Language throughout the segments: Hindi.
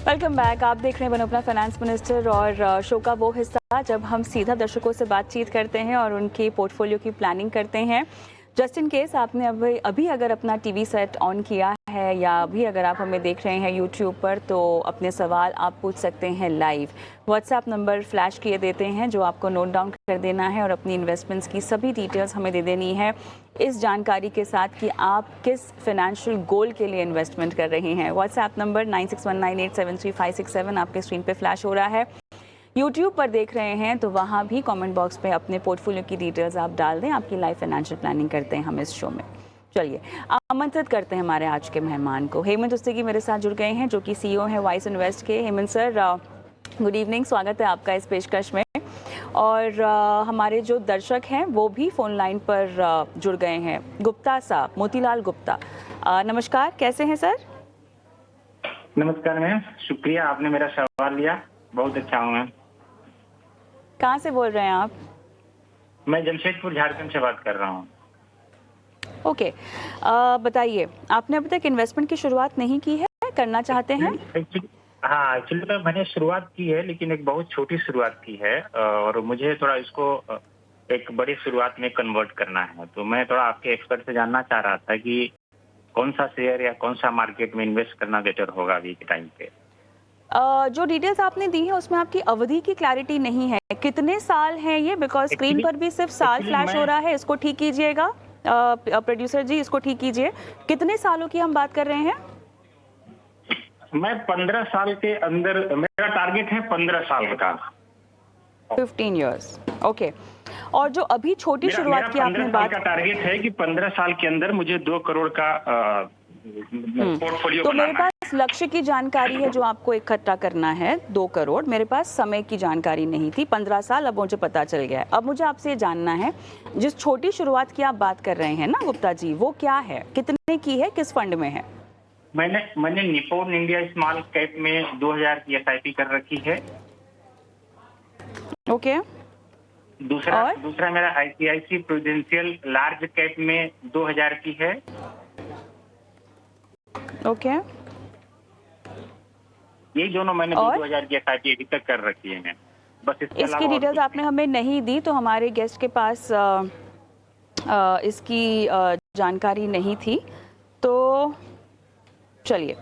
Welcome back. आप देख रहे हैं बनो अपना फाइनेंस मिनिस्टर और शो का वो हिस्सा जब हम सीधा दर्शकों से बातचीत करते हैं और उनकी पोर्टफोलियो की प्लानिंग करते हैं। जस्ट इन केस आपने अभी अगर अपना टीवी सेट ऑन किया है या अभी अगर आप हमें देख रहे हैं यूट्यूब पर, तो अपने सवाल आप पूछ सकते हैं लाइव। व्हाट्सएप नंबर फ्लैश किए देते हैं जो आपको नोट डाउन कर देना है और अपनी इन्वेस्टमेंट्स की सभी डिटेल्स हमें दे देनी है इस जानकारी के साथ कि आप किस फाइनेंशियल गोल के लिए इन्वेस्टमेंट कर रहे हैं। व्हाट्सएप नंबर 9619873567 आपके स्क्रीन पे फ्लैश हो रहा है। यूट्यूब पर देख रहे हैं तो वहाँ भी कमेंट बॉक्स पे अपने पोर्टफोलियो की डिटेल्स आप डाल दें। आपकी लाइव फाइनेंशियल प्लानिंग करते हैं हम इस शो में। चलिए आमंत्रित करते हैं हमारे आज के मेहमान को। हेमंत उस्तेगी मेरे साथ जुड़ गए हैं जो कि सीईओ हैं वाइस इन्वेस्ट के। हेमंत सर, गुड इवनिंग, स्वागत है आपका इस पेशकश में। और हमारे जो दर्शक हैं वो भी फ़ोन लाइन पर जुड़ गए हैं। गुप्ता साहब, मोतीलाल गुप्ता, नमस्कार, कैसे हैं सर? नमस्कार मैम, शुक्रिया आपने मेरा सवाल लिया, बहुत अच्छा हूँ मैम। कहाँ से बोल रहे हैं आप? मैं जमशेदपुर झारखंड से बात कर रहा हूँ। ओके, बताइए, आपने अभी तक इन्वेस्टमेंट की शुरुआत नहीं की है, करना चाहते हैं? एक्चुअली तो मैंने शुरुआत की है, लेकिन एक बहुत छोटी शुरुआत की है और मुझे थोड़ा इसको एक बड़ी शुरुआत में कन्वर्ट करना है। तो मैं थोड़ा आपके एक्सपर्ट से जानना चाह रहा था कि कौन सा शेयर या कौन सा मार्केट में इन्वेस्ट करना बेटर होगा अभी के टाइम पे। जो डिटेल्स आपने दी है उसमें आपकी अवधि की क्लैरिटी नहीं है। कितने साल हैं ये? बिकॉज स्क्रीन पर भी सिर्फ साल फ्लैश हो रहा है। इसको ठीक कीजिएगा प्रोड्यूसर जी, इसको ठीक कीजिए। कितने सालों की हम बात कर रहे हैं? मैं 15 साल के अंदर, मेरा टारगेट है 15 साल का। 15 इयर्स, ओके। और जो अभी छोटी शुरुआत की आपने बात, का टारगेट है कि 15 साल के अंदर मुझे 2 करोड़ का पोर्टफोलियो तो बनाना मेरे पास लक्ष्य की जानकारी है जो आपको इकट्ठा करना है 2 करोड़। मेरे पास समय की जानकारी नहीं थी, 15 साल अब मुझे पता चल गया है। अब मुझे आपसे ये जानना है, जिस छोटी शुरुआत की आप बात कर रहे हैं ना गुप्ता जी, वो क्या है, कितने की है, किस फंड में है? मैंने निप्पॉन इंडिया स्मॉल कैप में 2000 की एसआईपी कर रखी है। ओके। दूसरा मेरा आईसीआईसी प्रूडेंशियल लार्ज कैप में 2000 की है। ओके। यही दोनों मैंने 2000 की एसआईपी अभी तक कर रखी है। बस इसकी डिटेल्स आपने हमें नहीं दी, तो हमारे गेस्ट के पास इसकी जानकारी नहीं थी। तो चलिए,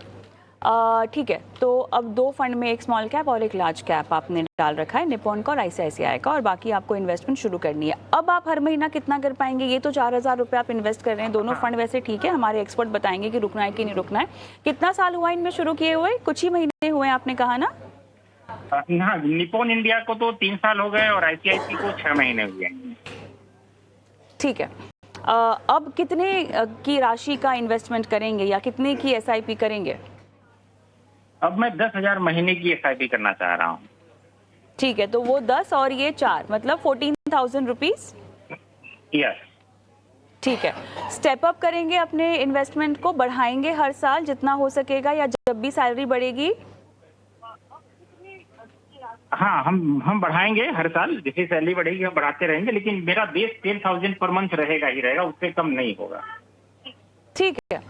ठीक है। तो अब 2 फंड में, एक स्मॉल कैप और एक लार्ज कैप आपने डाल रखा है, निप्पॉन का और आईसीआईसीआई का, और बाकी आपको इन्वेस्टमेंट शुरू करनी है। अब आप हर महीना कितना कर पाएंगे? ये तो 4000 रुपये आप इन्वेस्ट कर रहे हैं। दोनों फंड वैसे ठीक है, हमारे एक्सपर्ट बताएंगे कि रुकना है कि नहीं रुकना है। कितना साल हुआ इनमें शुरू किए हुए? कुछ ही महीने हुए आपने कहा ना? हाँ, निप्पॉन इंडिया को तो 3 साल हो गए और आईसीआईसी को 6 महीने हुए। ठीक है। अब कितने की राशि का इन्वेस्टमेंट करेंगे या कितने की एसआईपी करेंगे? अब मैं 10,000 महीने की एसआईपी करना चाह रहा हूँ। ठीक है, तो वो 10 और ये 4, मतलब 14,000 रुपीज। यस। ठीक है। स्टेप अप करेंगे अपने इन्वेस्टमेंट को, बढ़ाएंगे हर साल जितना हो सकेगा, या जब भी सैलरी बढ़ेगी? हाँ, हम बढ़ाएंगे हर साल, जैसे सैलरी बढ़ेगी हम बढ़ाते रहेंगे, लेकिन मेरा बेस 10,000 पर मंथ रहेगा ही रहेगा, उससे कम नहीं होगा। ठीक है,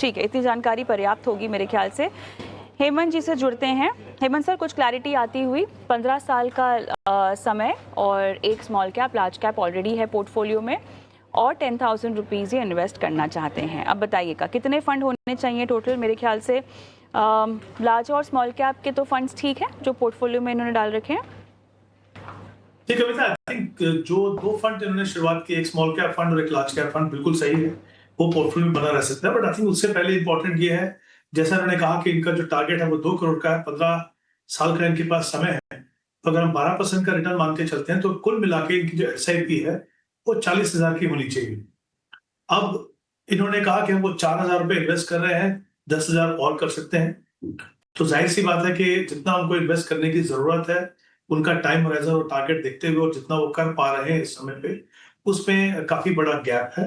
ठीक है, इतनी जानकारी पर्याप्त होगी मेरे ख्याल से। हेमंत जी से जुड़ते हैं। हेमंत सर, कुछ क्लैरिटी आती हुई, 15 साल का समय और एक small cap large cap already है पोर्टफोलियो में, और 10,000 रुपीज़ ही इन्वेस्ट करना चाहते हैं। अब बताइएगा कितने फंड होने चाहिए टोटल? मेरे ख्याल से लार्ज और स्मॉल कैप के तो फंड्स ठीक है जो पोर्टफोलियो में इन्होंने डाल रखे हैं। ठीक है, आई थिंक जो 2 फंड इन्होंने शुरुआत की, एक स्मॉल कैप फंड और एक लार्ज कैप फंड, बिल्कुल सही है, वो पोर्टफोलियो में बना रह सकता है। बट आई थिंक उससे पहले इंपॉर्टेंट ये है, जैसा उन्होंने कहा कि इनका जो टारगेट है वो 2 करोड़ का है, 15 साल का इनके पास समय है। तो अगर हम 12% का रिटर्न मान के चलते हैं तो कुल मिला के इनकी जो एसआईपी है वो 40,000 की होनी चाहिए। अब इन्होंने कहा कि हम वो 4,000 रुपये इन्वेस्ट कर रहे हैं, 10,000 और कर सकते हैं। तो जाहिर सी बात है कि जितना उनको इन्वेस्ट करने की जरूरत है, उनका टाइम होराइजन और टारगेट देखते हुए और जितना वो कर पा रहे हैं इस समय पे, उसमें काफी बड़ा गैप है।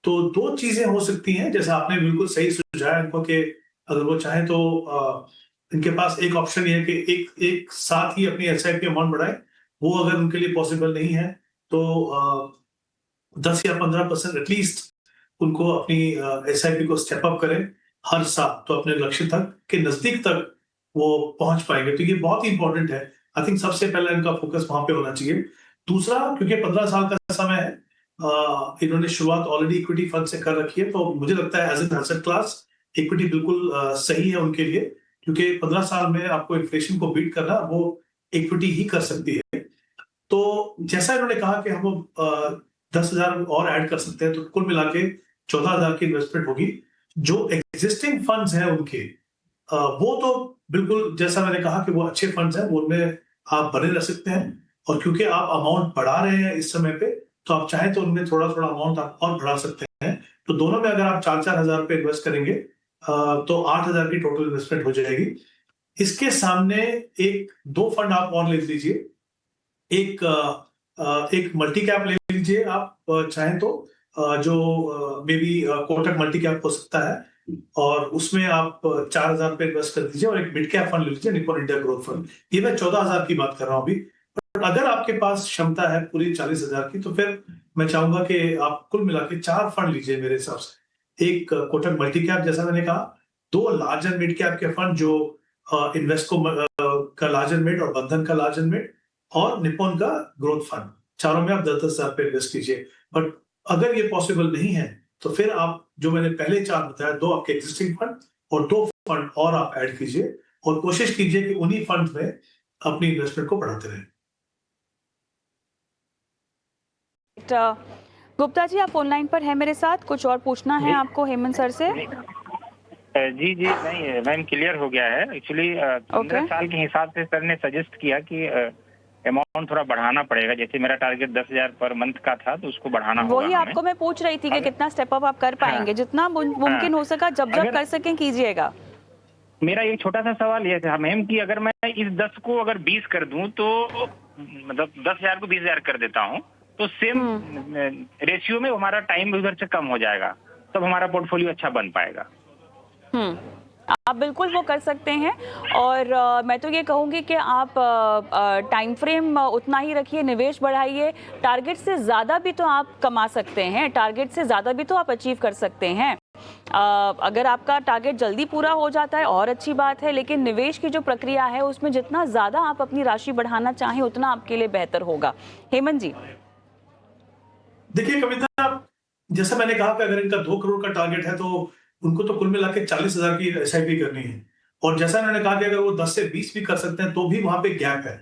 तो 2 चीजें हो सकती हैं, जैसा आपने बिल्कुल सही सुझाया इनको कि अगर वो चाहें तो इनके पास एक ऑप्शन ये है कि एक साथ ही अपनी एसआईपी अमाउंट बढ़ाए। वो अगर उनके लिए पॉसिबल नहीं है तो 10 या 15% एटलीस्ट उनको अपनी एसआईपी को स्टेप अप करें हर साल, तो अपने लक्ष्य तक के नजदीक तक वो पहुंच पाएंगे। तो ये बहुत ही इंपॉर्टेंट है। आई थिंक सबसे पहले इनका फोकस वहां पे होना चाहिए। दूसरा, क्योंकि 15 साल का समय है, इन्होंने शुरुआत ऑलरेडी इक्विटी फंड से कर रखी है, तो मुझे लगता है as an asset class equity बिल्कुल सही है उनके लिए, क्योंकि 15 साल में आपको इन्फ्लेशन को बीट करना, वो इक्विटी ही कर सकती है। तो जैसा इन्होंने कहा कि हम 10,000 और ऐड कर सकते हैं, तो कुल मिला के 14,000 की इन्वेस्टमेंट होगी। जो एग्जिस्टिंग फंड्स हैं उनके, वो तो बिल्कुल जैसा मैंने कहा कि वो अच्छे फंड्स हैं, वो उनमें आप बने रह सकते हैं। और क्योंकि आप अमाउंट बढ़ा रहे हैं इस समय पे, तो आप चाहें तो उनमें थोड़ा थोड़ा अमाउंट आप और बढ़ा सकते हैं। तो दोनों में अगर आप 4-4 हजार रुपए इन्वेस्ट करेंगे, तो 8,000 की टोटल इन्वेस्टमेंट हो जाएगी। इसके सामने एक दो फंड आप और ले लीजिए। एक मल्टी कैप ले लीजिए आप, चाहें तो, जो may be Kotak multi cap हो सकता है, और उसमें आप 4,000 रुपए इन्वेस्ट कर दीजिए। और एक मिड कैप फंड ले लीजिए, निप्पॉन इंडिया ग्रोथ फंड। ये मैं 14,000 की बात कर रहा हूँ अभी। पर अगर आपके पास क्षमता है पूरी 40,000 की, तो फिर मैं चाहूंगा कि आप कुल मिला के 4 फंड लीजिए मेरे हिसाब से। एक कोटक मल्टी कैप, जैसा मैंने कहा, 2 लार्ज एंड मिड कैप के फंड, जो इन्वेस्को का लार्ज एंड मिड और बंधन का लार्ज एंड मिड, और निप्पॉन का ग्रोथ फंड। चारों में आप 10,000 पे इन्वेस्ट कीजिए। बट अगर ये पॉसिबल नहीं है, तो फिर आप जो मैंने पहले 4 बताया, 2 आपके एग्जिस्टिंग फंड और 2 फंड और आप ऐड कीजिए, और कोशिश कीजिए कि उन्हीं फंड में अपनी इन्वेस्टमेंट को बढ़ाते रहें। गुप्ता जी, आप ऑनलाइन पर हैं मेरे साथ, कुछ और पूछना है आपको हेमंत सर से? जी जी, नहीं मैम, क्लियर हो गया है। एक्चुअली 15 साल के हिसाब से सर ने सजेस्ट किया कि अमाउंट थोड़ा बढ़ाना पड़ेगा। जैसे मेरा टारगेट 10,000 पर मंथ का था, तो उसको बढ़ाना होगा। वही आपको मैं पूछ रही थी कि कितना स्टेप अप आप कर पाएंगे। जितना मुमकिन हो सका, जब कर सकें कीजिएगा। मेरा एक छोटा सा सवाल ये था मैम कि अगर मैं इस 10 को अगर 20 कर दूं, तो मतलब 10,000 को 20,000 कर देता हूं, तो सेम रेशियो में हमारा टाइम उधर से कम हो जाएगा, तब हमारा पोर्टफोलियो अच्छा बन पाएगा। आप बिल्कुल वो कर सकते हैं। और मैं तो ये कहूँगी कि आप टाइम फ्रेम उतना ही रखिए, निवेश बढ़ाइए। टारगेट से ज़्यादा भी तो आप कमा सकते हैं, टारगेट से ज़्यादा भी तो आप अचीव कर सकते हैं। अगर आपका टारगेट जल्दी पूरा हो जाता है और अच्छी बात है, लेकिन निवेश की जो प्रक्रिया है उसमें जितना ज़्यादा आप अपनी राशि बढ़ाना चाहें, उतना आपके लिए बेहतर होगा। हेमंत जी, देखिए कविता, जैसा मैंने कहा कि अगर इनका 2 करोड़ का टारगेट है, तो उनको तो कुल मिला के 40,000 की SIP करनी है। और जैसा इन्होंने कहा कि अगर वो 10 से 20 भी कर सकते हैं, तो भी वहां पे गैप है।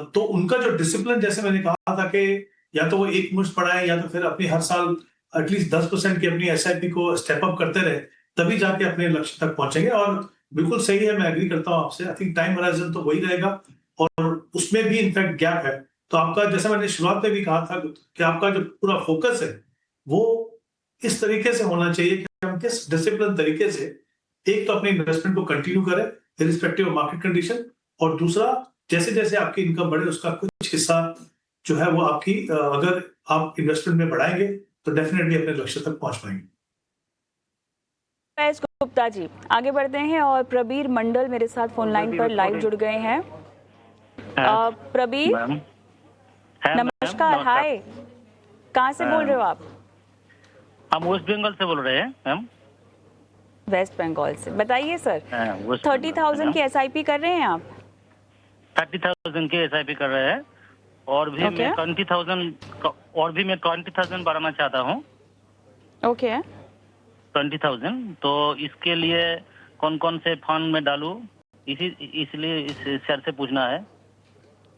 तो उनका जो डिसिप्लिन, जैसे मैंने कहा था कि या तो वो एक मुश्त बढ़ाए, या तो फिर अपनी हर साल एटलीस्ट 10% की अपनी SIP को स्टेप अप करते रहे, तभी जाके अपने लक्ष्य तक पहुंचेंगे। और बिल्कुल सही है, मैं एग्री करता हूँ आपसे। आई थिंक टाइम होराइजन तो वही रहेगा, और उसमें भी इनफैक्ट गैप है। तो आपका, जैसा मैंने शुरुआत में भी कहा था, कि आपका जो पूरा फोकस है, वो इस तरीके से होना चाहिए कि हम किस डिसिप्लिन तरीके से एक तो अपनी इन्वेस्टमेंट को कंटिन्यू करें इरिस्पेक्टिव ऑफ मार्केट कंडीशन, और दूसरा, जैसे जैसे आपकी इनकम बढ़े, उसका कुछ हिस्सा जो है वो आपकी, अगर आप इन्वेस्टमेंट में बढ़ाएंगे, तो डेफिनेटली अपने लक्ष्य तक पहुंच पाएंगे। गुप्ता जी, आगे बढ़ते हैं। और प्रबीर मंडल मेरे साथ फोन लाइन पर लाइव जुड़ गए हैं। प्रबीर, नमस्कार। हाय, कहाँ से बोल रहे हो आप? हम वेस्ट बंगाल से बोल रहे हैं मैम। वेस्ट बंगाल से, बताइए सर। 30,000 की SIP कर रहे हैं आप? 30,000 की SIP कर रहे हैं, और भी मैं 20,000 बढ़ाना चाहता हूँ। ओके। 20,000, तो इसके लिए कौन कौन से फंड में डालूं, इसलिए इस सर से पूछना है।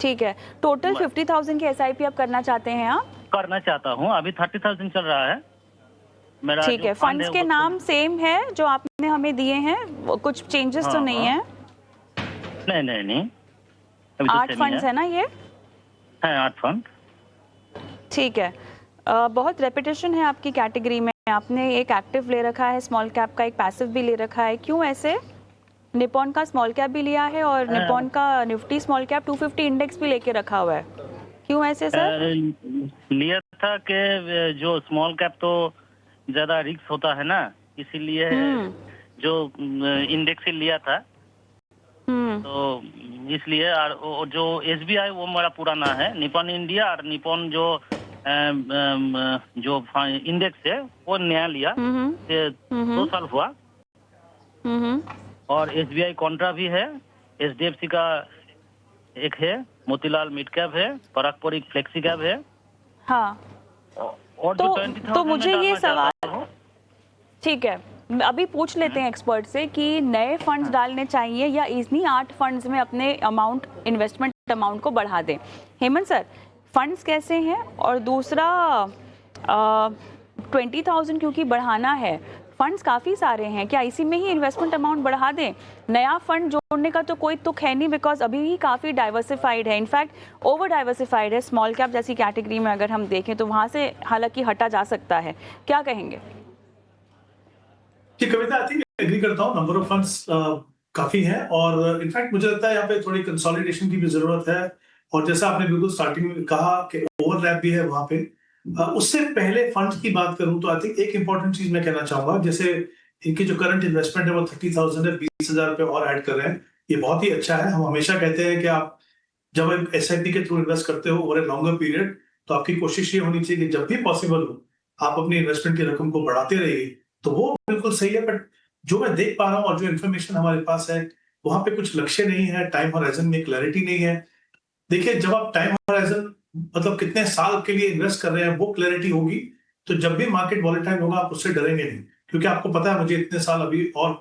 ठीक है, टोटल 50,000 की SIP आप करना चाहते हैं? आप करना चाहता हूँ, अभी 30,000 चल रहा है मेरा। ठीक है, फंड्स के नाम सेम है जो आपने हमें दिए हैं, कुछ चेंजेस तो नहीं है? नहीं, 8 फंड्स है ना ये? है 8 फंड। ठीक है। बहुत रेपिटेशन है आपकी कैटेगरी में। आपने एक एक्टिव ले रखा है स्मॉल कैप का, एक पैसिव भी ले रखा है, क्यों ऐसे? निप्पॉन का स्मॉल कैप भी लिया है, और निप्पॉन का निफ्टी स्मॉल कैप 250 इंडेक्स भी लेके रखा हुआ है, क्यों ऐसे सर? लिया था कि जो स्मॉल कैप तो ज्यादा रिस्क होता है ना, इसीलिए जो इंडेक्स ही लिया था। तो इसलिए, और जो SBI वो मेरा पुराना है। निप्पॉन इंडिया और निप्पॉन जो इंडेक्स है वो नया लिया, 2 साल हुआ। और SBI कॉन्ट्रा भी है, HDFC का एक है, मोतीलाल मिड कैप है, परागपुर एक फ्लेक्सी कैप है। हाँ, और जो 20,000 तो में मुझे ये डालना चाहता सवाल, हूँ, ठीक है, अभी पूछ लेते हैं एक्सपर्ट से कि नए फंड्स डालने चाहिए या इन्हीं 8 फंड्स में अपने अमाउंट, इन्वेस्टमेंट अमाउंट को बढ़ा दें। हेमंत सर, फंड्स कैसे हैं? और दूसरा 20,000 क्योंकि बढ़ाना है, फंड्स काफ़ी सारे हैं, क्या इसी में ही इन्वेस्टमेंट अमाउंट बढ़ा दें? नया फंड जोड़ने का तो कोई तुक है नहीं, बिकॉज अभी ही काफ़ी डाइवर्सिफाइड है, इनफैक्ट ओवर डाइवर्सिफाइड है। स्मॉल कैप जैसी कैटेगरी में अगर हम देखें तो वहाँ से हालांकि हटा जा सकता है, क्या कहेंगे? जी कविता, आई थिंक एग्री करता हूँ, नंबर ऑफ फंड्स काफी हैं और इनफैक्ट मुझे लगता है यहाँ पे थोड़ी कंसोलिडेशन की भी जरूरत है। और जैसा आपने बिल्कुल स्टार्टिंग में कहा कि ओवरलैप भी है वहां पे। उससे पहले फंड्स की बात करूं तो आई थिंक एक इंपॉर्टेंट चीज मैं कहना चाहूंगा, जैसे इनकी जो करंट इन्वेस्टमेंट है वो 30,000 है, 20,000 रुपए और ऐड कर रहे हैं, ये बहुत ही अच्छा है। हम हमेशा कहते हैं कि आप जब एक SIP के थ्रू इन्वेस्ट करते हो ओवर ए लॉन्गर पीरियड, तो आपकी कोशिश ये होनी चाहिए कि जब भी पॉसिबल हो आप अपनी इन्वेस्टमेंट की रकम को बढ़ाते रहिए, तो वो बिल्कुल सही है। बट जो मैं देख पा रहा हूँ और जो इन्फॉर्मेशन हमारे पास है, वहां पे कुछ लक्ष्य नहीं है, टाइम होराइजन में क्लैरिटी नहीं है। देखिए, जब आप टाइम होराइजन मतलब कितने साल के लिए इन्वेस्ट कर रहे हैं वो क्लैरिटी होगी, तो जब भी मार्केट वॉलेटाइल होगा आप उससे डरेंगे नहीं, क्योंकि आपको पता है मुझे इतने साल अभी और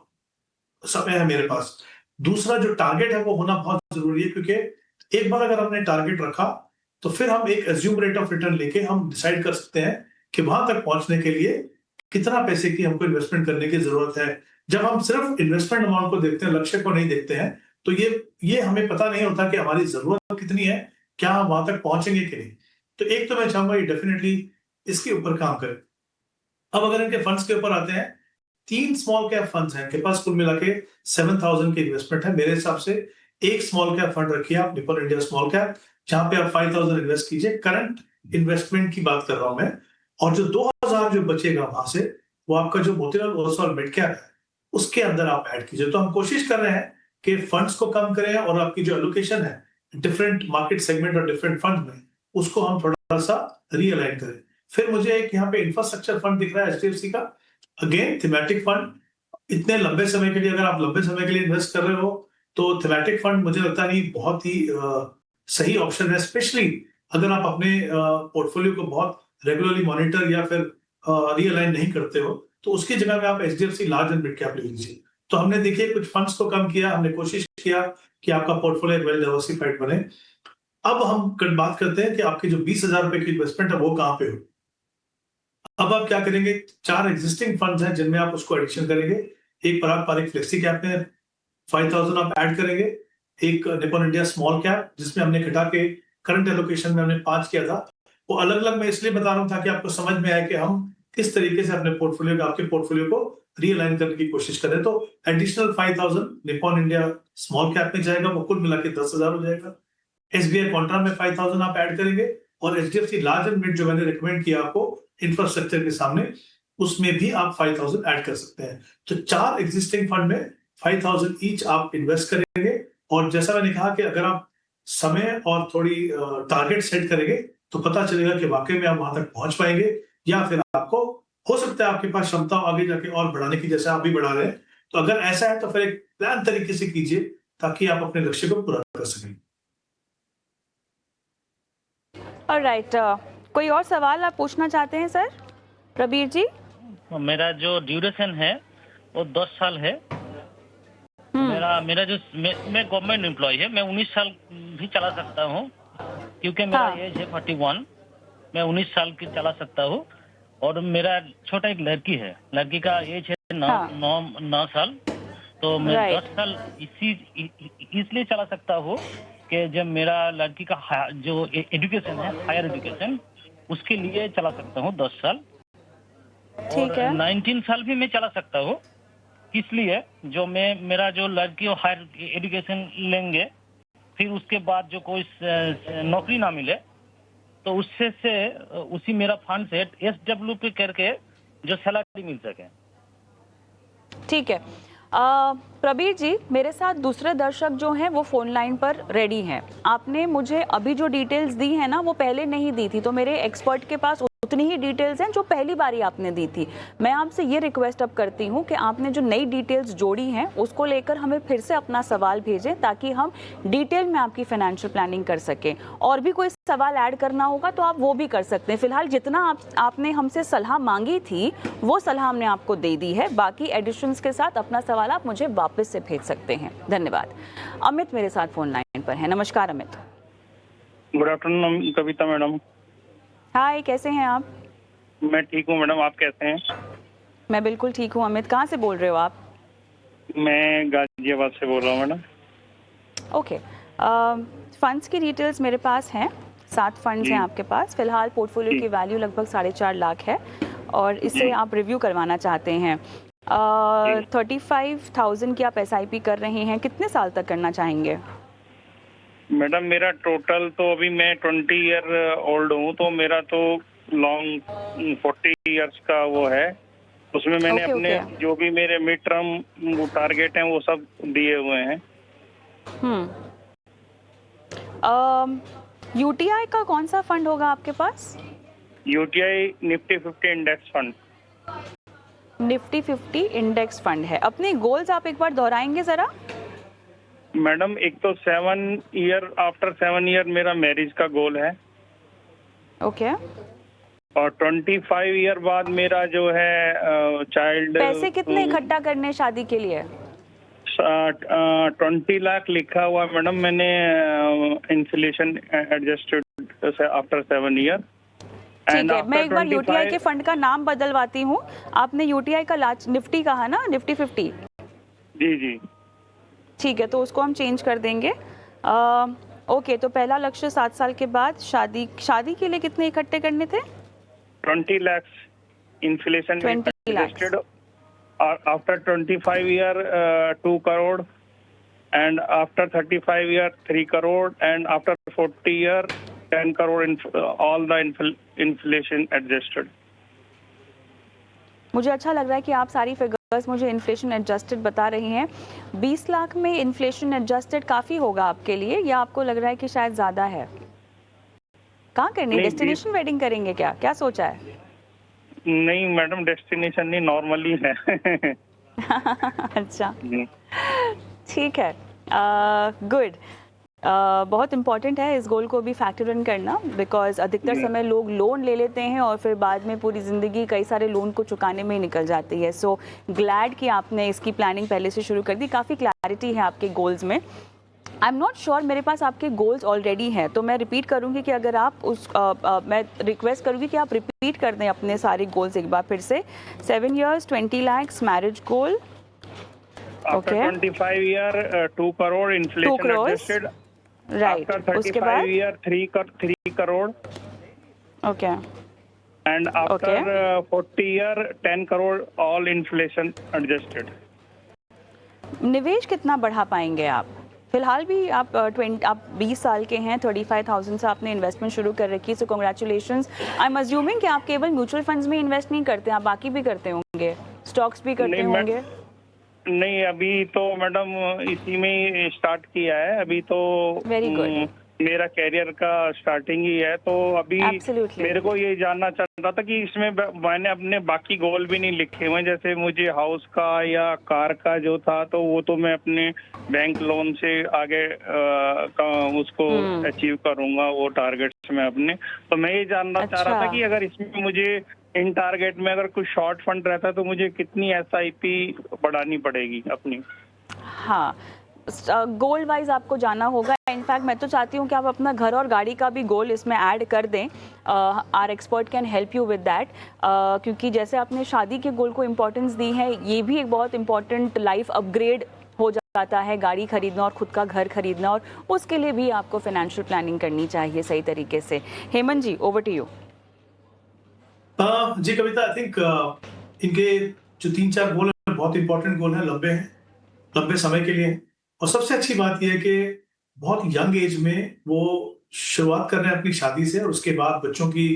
समय है मेरे पास। दूसरा जो टारगेट है वो होना बहुत जरूरी है, क्योंकि एक बार अगर हमने टारगेट रखा तो फिर हम एक एज्यूम रेट ऑफ रिटर्न लेके हम डिसाइड कर सकते हैं कि वहां तक पहुंचने के लिए कितना पैसे की हमको इन्वेस्टमेंट करने की जरूरत है। जब हम सिर्फ इन्वेस्टमेंट अमाउंट को देखते हैं, लक्ष्य को नहीं देखते हैं, तो ये हमें पता नहीं होता कि हमारी जरूरत कितनी है, क्या हम वहां तक पहुंचेंगे कि नहीं। तो एक तो मैं चाहूंगा ये डेफिनेटली इसके ऊपर काम करें। अब अगर इनके फंड्स के ऊपर आते हैं, 3 स्मॉल कैप फंड्स हैं इनके पास, कुल मिला के 7,000 की इन्वेस्टमेंट है। मेरे हिसाब से एक स्मॉल कैप फंड रखिए आप, निपॉन इंडिया स्मॉल कैप, जहां पे आप 5,000 इन्वेस्ट कीजिए। करंट इन्वेस्टमेंट की बात कर रहा हूं मैं। और जो 2,000 जो बचेगा वहां से, वो आपका जो मोतीलाल ओसवाल मिड कैप है उसके अंदर आप ऐड कीजिए। तो हम कोशिश कर रहे हैं कि फंड्स को कम करें और आपकी जो एलोकेशन है डिफरेंट मार्केट सेगमेंट और डिफरेंट फंड में, उसको हम थोड़ा सा रीअलाइन करें। फिर मुझे एक यहाँ पे इंफ्रास्ट्रक्चर फंड दिख रहा है HDFC का, अगेन थीमेटिक फंड। इतने लंबे समय के लिए, अगर आप लंबे समय के लिए इन्वेस्ट कर रहे हो, तो थीमेटिक फंड मुझे लगता नहीं बहुत ही सही ऑप्शन है, स्पेशली अगर आप अपने पोर्टफोलियो को बहुत रेगुलरली मॉनिटर या फिर रीअलाइन नहीं करते हो, तो उसकी जगह में आप HDFC large and mid cap ले लीजिए। तो हमने देखिए कुछ फंड्स को कम किया, हमने कोशिश किया कि आपका पोर्टफोलियो वेल डाइवर्सिफाइड बने। अब हम बात करते हैं कि आपके जो 20,000 रुपए की इन्वेस्टमेंट है वो कहाँ पे हो। अब आप क्या करेंगे, 4 एग्जिस्टिंग फंड्स हैं जिनमें आप उसको एडिशन करेंगे। एक पारंपरिक फ्लेक्सी कैप में 5,000 आप ऐड करेंगे, एक निपॉन इंडिया स्मॉल कैप जिसमें हमने घटा के करंट एलोकेशन में हमने 5 किया था। वो अलग अलग मैं इसलिए बता रहा हूँ ताकि आपको समझ में आए कि हम किस तरीके से अपने पोर्टफोलियो को, आपके पोर्टफोलियो को रीअलाइन करने की कोशिश करें। तो additional 5,000 Nippon India small cap में जाएगा, वो कुल मिला के 10,000 हो जाएगा। SBI कॉन्ट्रा में 5,000 आप ऐड करेंगे, और HDFC लार्ज एंड मिड जो मैंने रिकमेंड किया आपको इंफ्रास्ट्रक्चर के सामने, उसमें भी आप 5,000 ऐड कर सकते हैं। तो 4 एग्जिस्टिंग फंड में 5,000 ईच आप इन्वेस्ट करेंगे। और जैसा मैंने कहा कि अगर आप समय और थोड़ी टारगेट सेट करेंगे, तो पता चलेगा कि वाकई में आप वहां तक पहुंच पाएंगे, या फिर आपको हो सकता है आपके पास क्षमता आगे जाके और बढ़ाने की, जैसे आप भी बढ़ा रहे हैं। तो अगर ऐसा है तो फिर एक प्लान तरीके से कीजिए ताकि आप अपने लक्ष्य को पूरा कर सकें। ऑलराइट, कोई और सवाल आप पूछना चाहते हैं सर प्रबीर जी? मेरा जो ड्यूरेशन है वो 10 साल है। मेरा जो मैं गवर्नमेंट एम्प्लॉय है, मैं 19 साल भी चला सकता हूँ, क्योंकि मेरा एज है 41, मैं 19 साल की चला सकता हूँ। और मेरा छोटा एक लड़की है, लड़की का एज है 9 साल, तो मैं 10 साल इसलिए चला सकता हूँ कि जब मेरा लड़की का जो एजुकेशन है, हायर एजुकेशन, उसके लिए चला सकता हूँ 10 साल। ठीक है। 19 साल भी मैं चला सकता हूँ, इसलिए जो मेरा जो लड़की हायर एजुकेशन लेंगे, फिर उसके बाद जो कोई नौकरी ना मिले, तो उससे उसी मेरा फंड से SWP करके जो सैलरी मिल सके। ठीक है। प्रबीर जी, मेरे साथ दूसरे दर्शक जो हैं वो फोन लाइन पर रेडी हैं। आपने मुझे अभी जो डिटेल्स दी है ना, वो पहले नहीं दी थी, तो मेरे एक्सपर्ट के पास उतनी ही डिटेल्स हैं जो पहली बारी आपने दी थी। मैं आपसे ये रिक्वेस्ट अब करती हूँ कि आपने जो नई डिटेल्स जोड़ी हैं उसको लेकर हमें फिर से अपना सवाल भेजें ताकि हम डिटेल में आपकी फाइनेंशियल प्लानिंग कर सकें। और भी कोई सवाल ऐड करना होगा तो आप वो भी कर सकते हैं। फिलहाल जितना आपने हमसे सलाह मांगी थी वो सलाह हमने आपको दे दी है। बाकी एडिशंस के साथ अपना सवाल आप मुझे वापस से भेज सकते हैं। धन्यवाद। अमित मेरे साथ फोन लाइन पर है। नमस्कार अमित। गुड आफ्टरनून कविता मैडम। हाय, कैसे हैं आप? मैं ठीक हूँ मैडम, आप कैसे हैं? मैं बिल्कुल ठीक हूँ। अमित, कहाँ से बोल रहे हो आप? मैं गाजियाबाद से बोल रहा हूँ मैडम। ओके, फंड्स की डिटेल्स मेरे पास हैं। 7 फंड्स हैं आपके पास। फिलहाल पोर्टफोलियो की वैल्यू लगभग 4.5 लाख है और इसे आप रिव्यू करवाना चाहते हैं। 35,000 की आप SIP कर रहे हैं, कितने साल तक करना चाहेंगे? मैडम मेरा टोटल तो अभी मैं 20 ईयर ओल्ड हूँ, तो मेरा तो लॉन्ग 40 ईयर्स का वो है। उसमें मैंने अपने जो भी मेरे मिड टर्म टारगेट हैं वो सब दिए हुए हैं। UTI का कौन सा फंड होगा आपके पास? UTI Nifty 50 index fund. Nifty 50 index fund है। अपने गोल्स आप एक बार दोहराएंगे जरा? मैडम एक तो 7 ईयर, आफ्टर 7 ईयर मेरा मैरिज का गोल है। ओके। और 25 ईयर बाद मेरा जो है चाइल्ड। पैसे कितने इकट्ठा करने शादी के लिए? 20 लाख लिखा हुआ मैडम मैंने, इन्फ्लेशन एडजस्टेड आफ्टर 7 ईयर। ठीक है, मैं एक बार UTI के फंड का नाम बदलवाती हूँ। आपने UTI का निफ्टी कहा ना, निफ्टी 50? जी जी ठीक है, तो उसको हम चेंज कर देंगे। ओके, तो पहला लक्ष्य 7 साल के बाद शादी के लिए कितने इकट्ठे करने थे? 20 lakh inflation 20 adjusted. After 25 year 2 crore, and after 35 year 3 crore, and after 40 year 10 crore in all the inflation adjusted. मुझे अच्छा लग रहा है कि आप सारी फिगर्स मुझे इन्फ्लेशन एडजस्टेड बता रही हैं। 20 लाख में इन्फ्लेशन एडजस्टेड काफ़ी होगा आपके लिए, या आपको लग रहा है कि शायद ज़्यादा है? कहाँ करनी है? डेस्टिनेशन वेडिंग करेंगे क्या? क्या सोचा है? नहीं मैडम, डेस्टिनेशन नहीं, नॉर्मली है। अच्छा, ठीक है, गुड। बहुत इम्पॉर्टेंट है इस गोल को भी फैक्टर इन करना, बिकॉज अधिकतर समय लोग लोन ले लेते हैं और फिर बाद में पूरी ज़िंदगी कई सारे लोन को चुकाने में ही निकल जाती है। सो ग्लैड कि आपने इसकी प्लानिंग पहले से शुरू कर दी। काफ़ी क्लैरिटी है आपके गोल्स में। आई एम नॉट श्योर मेरे पास आपके गोल्स ऑलरेडी हैं, तो मैं रिपीट करूंगी कि अगर आप मैं रिक्वेस्ट करूंगी कि आप रिपीट कर दें अपने सारे गोल्स एक बार फिर से। 7 years 20 lakhs मैरिज गोल। After 25 year 2 crore inflation adjusted. Right, उसके बाद 35 year 3 crore. Okay. And after 40 year 10 crore all inflation adjusted. निवेश कितना बढ़ा पाएंगे आप? फिलहाल भी आप 20 साल के हैं, 35,000 से आपने इन्वेस्टमेंट शुरू कर रखी है, सो कांग्रेचुलेशंस। आई एम अज्यूमिंग कि आप केवल म्यूचुअल फंड्स में इन्वेस्ट नहीं करते, आप बाकी भी करते होंगे, स्टॉक्स भी करते होंगे? नहीं, अभी तो मैडम इसी में ही स्टार्ट किया है। अभी तो वेरी गुड, मेरा कैरियर का स्टार्टिंग ही है, तो अभी मेरे को ये जानना चाह रहा था कि इसमें मैंने अपने बाकी गोल भी नहीं लिखे हुए, जैसे मुझे हाउस का या कार का जो था तो वो तो मैं अपने बैंक लोन से आगे उसको अचीव करूंगा, वो टारगेट्स में अपने। तो मैं ये जानना चाह रहा था कि अगर इसमें मुझे इन टारगेट में अगर कुछ शॉर्ट फंड रहता है तो मुझे कितनी SIP बढ़ानी पड़ेगी अपनी? हाँ, गोल वाइज आपको जाना होगा। इनफैक्ट मैं तो चाहती हूँ कि आप अपना घर और गाड़ी का भी गोल इसमें ऐड कर दें। Our expert can help you with that, क्योंकि जैसे आपने शादी के गोल को इम्पोर्टेंस दी है, ये भी एक बहुत इंपॉर्टेंट लाइफ अपग्रेड हो जाता है, गाड़ी खरीदना और खुद का घर खरीदना, और उसके लिए भी आपको फाइनेंशियल प्लानिंग करनी चाहिए सही तरीके से। Hemant ji, over to you. Ji Kavita, I think इनके जो 3-4 गोल है बहुत इंपॉर्टेंट गोल है, लंबे हैं, लंबे समय के लिए हैं। और सबसे अच्छी बात यह है कि बहुत यंग एज में वो शुरुआत कर रहे हैं अपनी शादी से, और उसके बाद बच्चों की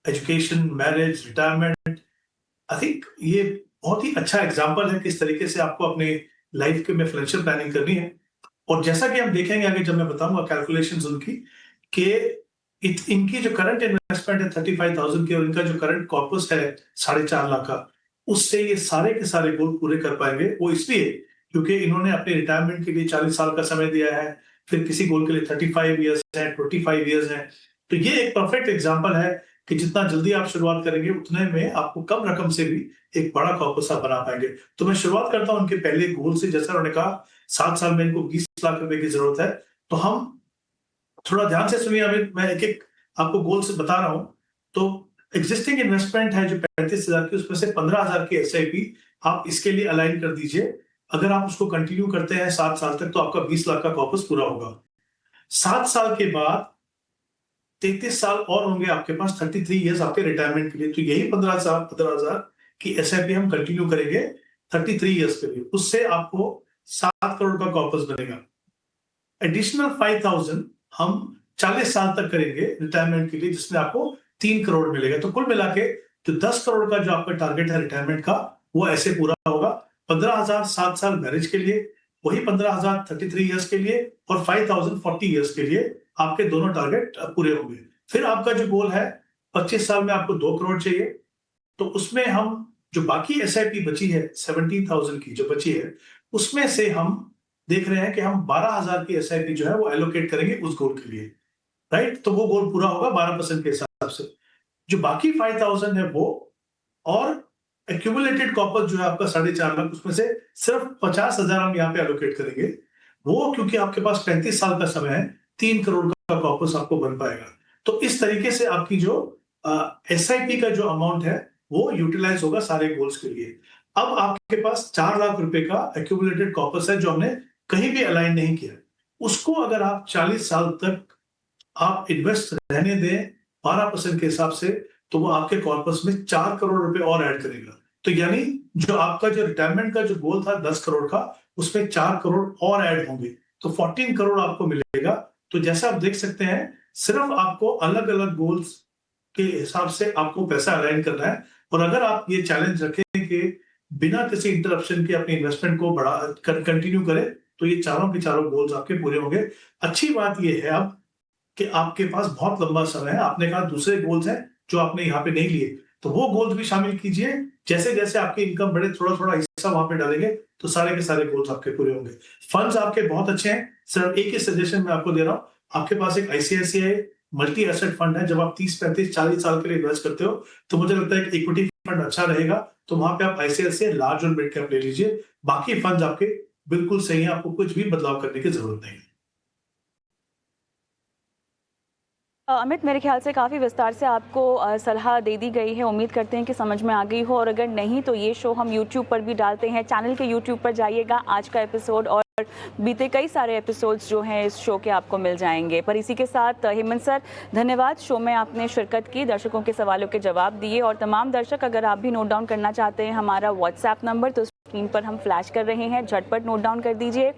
education, marriage, retirement. I think ये बहुत ही अच्छा एग्जाम्पल है किस तरीके से आपको अपने लाइफ के में फाइनेंशियल प्लानिंग करनी है। और जैसा कि हम देखेंगे आगे जब मैं बताऊंगा कैलकुलेशंस उनकी, कि इनकी जो करंट इन्वेस्टमेंट है 35,000 की और इनका जो करंट कॉर्पस है 4.5 लाख का, उससे ये सारे के सारे गोल पूरे कर पाएंगे। वो इसलिए क्योंकि इन्होंने अपने रिटायरमेंट के लिए 40 साल का समय दिया है, फिर किसी गोल के लिए 35 ईयर्स है, 25 ईयर्स है। तो ये एक परफेक्ट एग्जाम्पल है कि जितना जल्दी आप शुरुआत करेंगे उतने में आपको कम रकम से भी एक बड़ा कॉर्पस आप बना पाएंगे। तो मैं शुरुआत करता हूं उनके पहले गोल से। जैसा उन्होंने कहा 7 साल में इनको 20 लाख रुपए की जरूरत है। तो हम थोड़ा ध्यान से सुनिए, अमित, मैं एक एक आपको गोल से बता रहा हूं। तो एग्जिस्टिंग इन्वेस्टमेंट है जो 35,000 की, उसमें से 15,000 की SIP आप इसके लिए अलाइन कर दीजिए। अगर आप उसको कंटिन्यू करते हैं 7 साल तक तो आपका 20 लाख का कॉर्पस पूरा होगा। 7 साल के बाद 33 साल और होंगे आपके पास, 33 ईयर्स आपके रिटायरमेंट के लिए। तो यही 15,000 की SIP हम कंटिन्यू करेंगे 33 ईयर्स के लिए। उससे आपको 7 करोड़ का कॉर्पस बनेगा। एडिशनल 5,000 हम 40 साल तक करेंगे रिटायरमेंट के लिए, जिसमें आपको 3 करोड़ मिलेगा। तो कुल मिला के जो 10 करोड़ का जो आपका टारगेट है रिटायरमेंट का, वो ऐसे पूरा होगा। 15,000 7 साल मैरिज के लिए, वही 15,000 33 ईयर्स के लिए, और 5,000 40 ईयर्स के लिए आपके दोनों टारगेट पूरे होंगे। फिर आपका जो गोल है 25 साल में आपको 2 करोड़ चाहिए। तो उसमें हम जो बाकी SIP बची है 17,000 की जो बची है, उसमें से हम देख रहे हैं कि हम 12,000 की SIP जो है वो एलोकेट करेंगे उस गोल के लिए, राइट। तो वो गोल पूरा होगा 12% के हिसाब से। जो बाकी 5,000 है वो, और एक्यूमुलेटेड कॉर्पस जो है आपका 4.5 लाख, उसमें से सिर्फ 50,000 हम यहाँ पे एलोकेट करेंगे। वो क्योंकि आपके पास 35 साल का समय है, 3 करोड़ का कॉर्पस आपको बन पाएगा। तो इस तरीके से आपकी जो SIP का जो अमाउंट है वो यूटिलाइज होगा सारे गोल्स के लिए। अब आपके पास 4 लाख रुपए का एक्यूमुलेटेड कॉर्पस है जो हमने कहीं भी अलाइन नहीं किया। उसको अगर आप 40 साल तक आप इन्वेस्ट रहने दें 12% के हिसाब से, तो वो आपके कॉर्पस में 4 करोड़ रुपए और ऐड करेगा। तो यानी जो आपका जो रिटायरमेंट का जो गोल था 10 करोड़ का, उसमें 4 करोड़ और ऐड होंगे, तो 14 करोड़ आपको मिलेगा। तो जैसा आप देख सकते हैं, सिर्फ आपको अलग अलग गोल्स के हिसाब से आपको पैसा अलाइन करना है। और अगर आप ये चैलेंज रखें कि बिना किसी इंटरप्शन के अपने इन्वेस्टमेंट को बढ़ा कंटिन्यू करें, तो ये चारों के चारों गोल्स आपके पूरे होंगे। अच्छी बात ये है अब कि आपके पास बहुत लंबा समय है। आपने कहा दूसरे गोल्स हैं जो आपने यहाँ पे नहीं लिए, तो वो गोल्स भी शामिल कीजिए। जैसे जैसे आपकी इनकम बढ़े, थोड़ा थोड़ा हिस्सा वहां पे डालेंगे तो सारे के सारे गोल्स आपके पूरे होंगे। फंड्स आपके बहुत अच्छे हैं। सिर्फ एक ही सजेशन मैं आपको दे रहा हूँ, आपके पास एक ICICI मल्टी एसेट फंड है। जब आप 30 35 40 साल के लिए इन्वेस्ट करते हो, तो मुझे लगता है कि इक्विटी फंड अच्छा रहेगा। तो वहां पे आप ICICI लार्ज और मिड कैप ले लीजिए। बाकी फंड्स आपके बिल्कुल सही है, आपको कुछ भी बदलाव करने की जरूरत नहीं है। अमित, मेरे ख्याल से काफ़ी विस्तार से आपको सलाह दे दी गई है। उम्मीद करते हैं कि समझ में आ गई हो, और अगर नहीं तो ये शो हम YouTube पर भी डालते हैं। चैनल के YouTube पर जाइएगा, आज का एपिसोड और बीते कई सारे एपिसोड्स जो हैं इस शो के आपको मिल जाएंगे। पर इसी के साथ हेमंत सर, धन्यवाद। शो में आपने शिरकत की, दर्शकों के सवालों के जवाब दिए। और तमाम दर्शक, अगर आप भी नोट डाउन करना चाहते हैं हमारा WhatsApp नंबर, तो स्क्रीन पर हम फ्लैश कर रहे हैं, झटपट नोट डाउन कर दीजिए।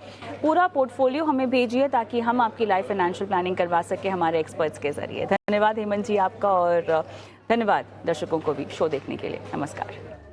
पूरा पोर्टफोलियो हमें भेजिए ताकि हम आपकी लाइफ फाइनेंशियल प्लानिंग करवा सके हमारे एक्सपर्ट्स के जरिए। धन्यवाद हेमंत जी आपका, और धन्यवाद दर्शकों को भी शो देखने के लिए। नमस्कार।